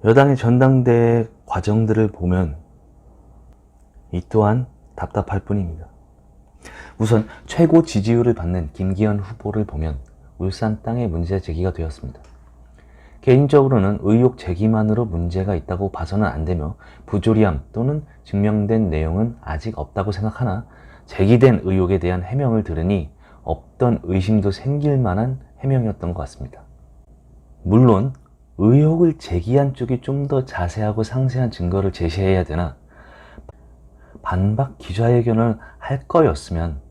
여당의 전당대회 과정들을 보면 이 또한 답답할 뿐입니다. 우선 최고 지지율을 받는 김기현 후보를 보면 울산 땅의 문제 제기가 되었습니다. 개인적으로는 의혹 제기만으로 문제가 있다고 봐서는 안 되며 부조리함 또는 증명된 내용은 아직 없다고 생각하나 제기된 의혹에 대한 해명을 들으니 없던 의심도 생길 만한 해명이었던 것 같습니다. 물론 의혹을 제기한 쪽이 좀 더 자세하고 상세한 증거를 제시해야 되나 반박 기자회견을 할 거였으면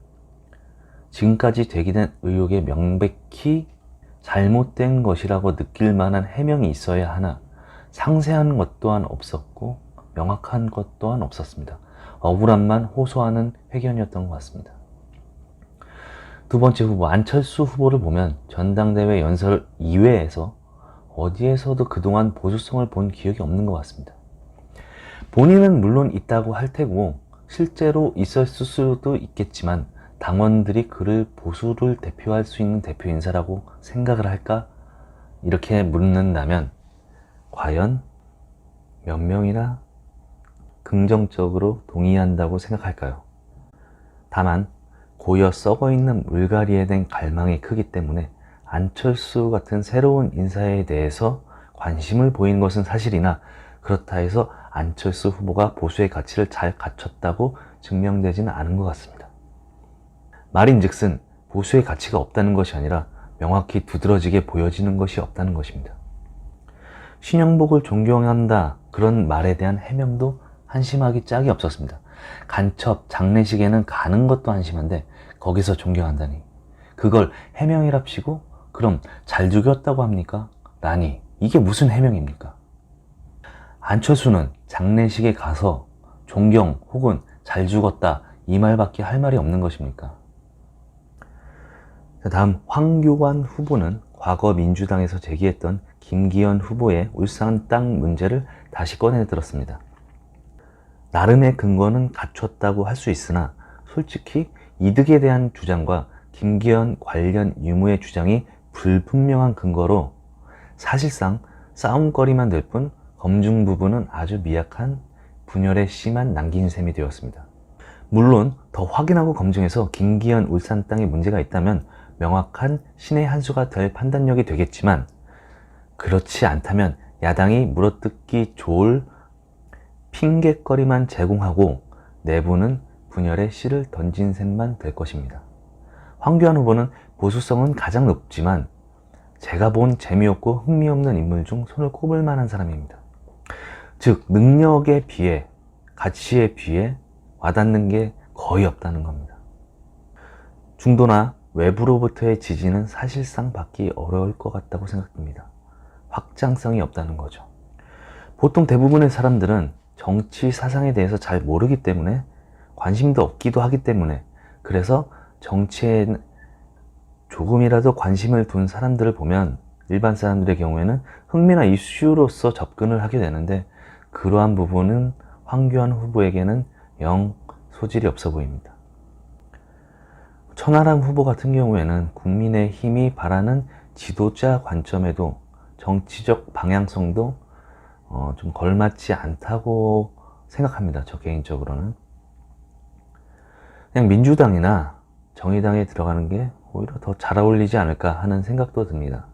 지금까지 제기된 의혹에 명백히 잘못된 것이라고 느낄 만한 해명이 있어야 하나 상세한 것 또한 없었고 명확한 것 또한 없었습니다. 억울함만 호소하는 회견이었던 것 같습니다. 두 번째 후보 안철수 후보를 보면 전당대회 연설 이외에서 어디에서도 그동안 보수성을 본 기억이 없는 것 같습니다. 본인은 물론 있다고 할 테고 실제로 있었을 수도 있겠지만 당원들이 그를 보수를 대표할 수 있는 대표 인사라고 생각을 할까? 이렇게 묻는다면 과연 몇 명이나 긍정적으로 동의한다고 생각할까요? 다만 고여 썩어있는 물갈이에 대한 갈망이 크기 때문에 안철수 같은 새로운 인사에 대해서 관심을 보이는 것은 사실이나 그렇다 해서 안철수 후보가 보수의 가치를 잘 갖췄다고 증명되지는 않은 것 같습니다. 말인즉슨 보수의 가치가 없다는 것이 아니라 명확히 두드러지게 보여지는 것이 없다는 것입니다. 신영복을 존경한다 그런 말에 대한 해명도 한심하기 짝이 없었습니다. 간첩 장례식에는 가는 것도 한심한데 거기서 존경한다니 그걸 해명이랍시고 그럼 잘 죽였다고 합니까? 라니 이게 무슨 해명입니까? 안철수는 장례식에 가서 존경 혹은 잘 죽었다 이 말밖에 할 말이 없는 것입니까? 다음 황교안 후보는 과거 민주당에서 제기했던 김기현 후보의 울산 땅 문제를 다시 꺼내 들었습니다. 나름의 근거는 갖췄다고 할 수 있으나 솔직히 이득에 대한 주장과 김기현 관련 유무의 주장이 불분명한 근거로 사실상 싸움거리만 될 뿐 검증 부분은 아주 미약한 분열의 씨만 남긴 셈이 되었습니다. 물론 더 확인하고 검증해서 김기현 울산 땅에 문제가 있다면 명확한 신의 한 수가 될 판단력이 되겠지만 그렇지 않다면 야당이 물어뜯기 좋을 핑곗거리만 제공하고 내부는 분열의 씨를 던진 셈만 될 것입니다. 황교안 후보는 보수성은 가장 높지만 제가 본 재미없고 흥미없는 인물 중 손을 꼽을 만한 사람입니다. 즉 능력에 비해 가치에 비해 와닿는 게 거의 없다는 겁니다. 중도나 외부로부터의 지지는 사실상 받기 어려울 것 같다고 생각됩니다. 확장성이 없다는 거죠. 보통 대부분의 사람들은 정치 사상에 대해서 잘 모르기 때문에 관심도 없기도 하기 때문에 그래서 정치에 조금이라도 관심을 둔 사람들을 보면 일반 사람들의 경우에는 흥미나 이슈로서 접근을 하게 되는데 그러한 부분은 황교안 후보에게는 영 소질이 없어 보입니다. 천하람 후보 같은 경우에는 국민의힘이 바라는 지도자 관점에도 정치적 방향성도 좀 걸맞지 않다고 생각합니다. 저 개인적으로는 그냥 민주당이나 정의당에 들어가는 게 오히려 더 잘 어울리지 않을까 하는 생각도 듭니다.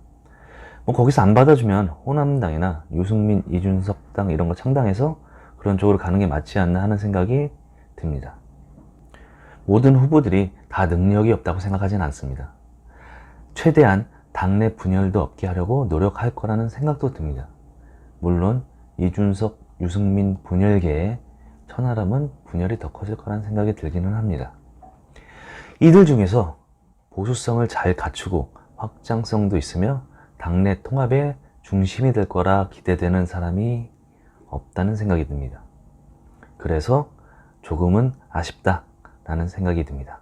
뭐 거기서 안 받아주면 호남당이나 유승민, 이준석 당 이런 거 창당해서 그런 쪽으로 가는 게 맞지 않나 하는 생각이 듭니다. 모든 후보들이 다 능력이 없다고 생각하진 않습니다. 최대한 당내 분열도 없게 하려고 노력할 거라는 생각도 듭니다. 물론 이준석, 유승민 분열계에 천하람은 분열이 더 커질 거라는 생각이 들기는 합니다. 이들 중에서 보수성을 잘 갖추고 확장성도 있으며 당내 통합의 중심이 될 거라 기대되는 사람이 없다는 생각이 듭니다. 그래서 조금은 아쉽다라는 생각이 듭니다.